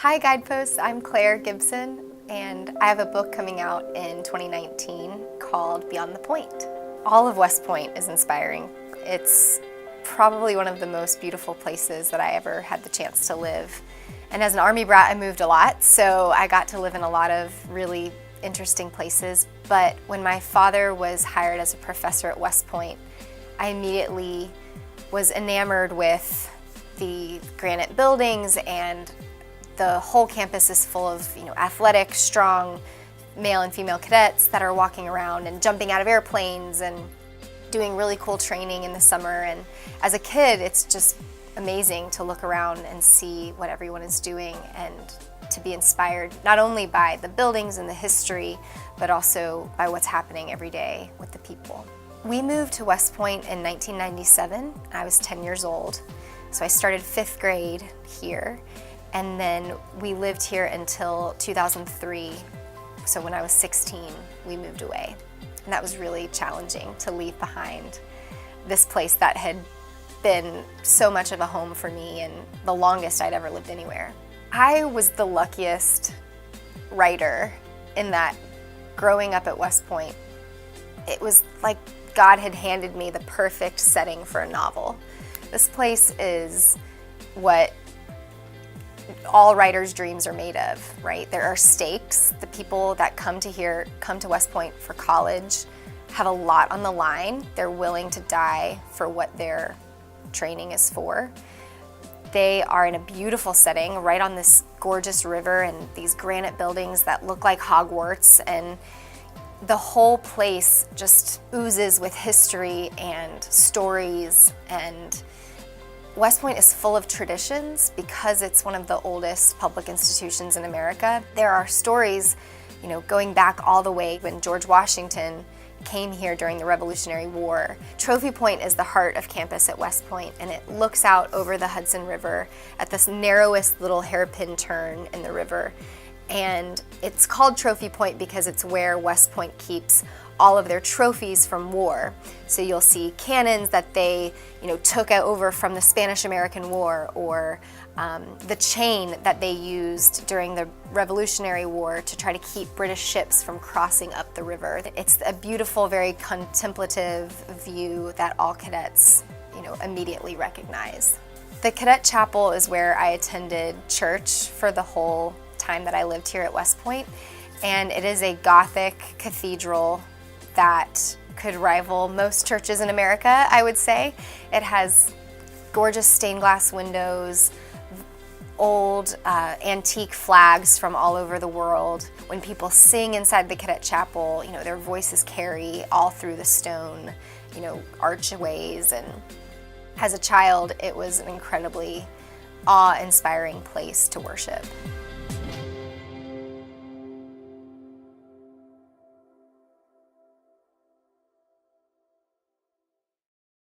Hi Guideposts, I'm Claire Gibson, and I have a book coming out in 2019 called Beyond the Point. All of West Point is inspiring. It's probably one of the most beautiful places that I ever had the chance to live. And as an Army brat, I moved a lot, so I got to live in a lot of really interesting places. But when my father was hired as a professor at West Point, I immediately was enamored with the granite buildings, and the whole campus is full of athletic, strong male and female cadets that are walking around and jumping out of airplanes and doing really cool training in the summer. And as a kid, it's just amazing to look around and see what everyone is doing and to be inspired not only by the buildings and the history, but also by what's happening every day with the people. We moved to West Point in 1997. I was 10 years old. So I started 5th grade here, and then we lived here until 2003. So when I was 16, we moved away. And that was really challenging to leave behind this place that had been so much of a home for me and the longest I'd ever lived anywhere. I was the luckiest writer in that growing up at West Point, it was like God had handed me the perfect setting for a novel. This place is what all writers' dreams are made of, right? There are stakes. The people that come to West Point for college, have a lot on the line. They're willing to die for what their training is for. They are in a beautiful setting right on this gorgeous river and these granite buildings that look like Hogwarts, and the whole place just oozes with history and stories. And West Point is full of traditions because it's one of the oldest public institutions in America. There are stories, going back all the way when George Washington came here during the Revolutionary War. Trophy Point is the heart of campus at West Point, and it looks out over the Hudson River at this narrowest little hairpin turn in the river. And it's called Trophy Point because it's where West Point keeps all of their trophies from war. So you'll see cannons that they took over from the Spanish-American War, or the chain that they used during the Revolutionary War to try to keep British ships from crossing up the river. It's a beautiful, very contemplative view that all cadets immediately recognize. The Cadet Chapel is where I attended church for the whole time that I lived here at West Point, and it is a Gothic cathedral that could rival most churches in America, I would say. It has gorgeous stained glass windows, old antique flags from all over the world. When people sing inside the Cadet Chapel, their voices carry all through the stone, archways. And as a child, it was an incredibly awe-inspiring place to worship.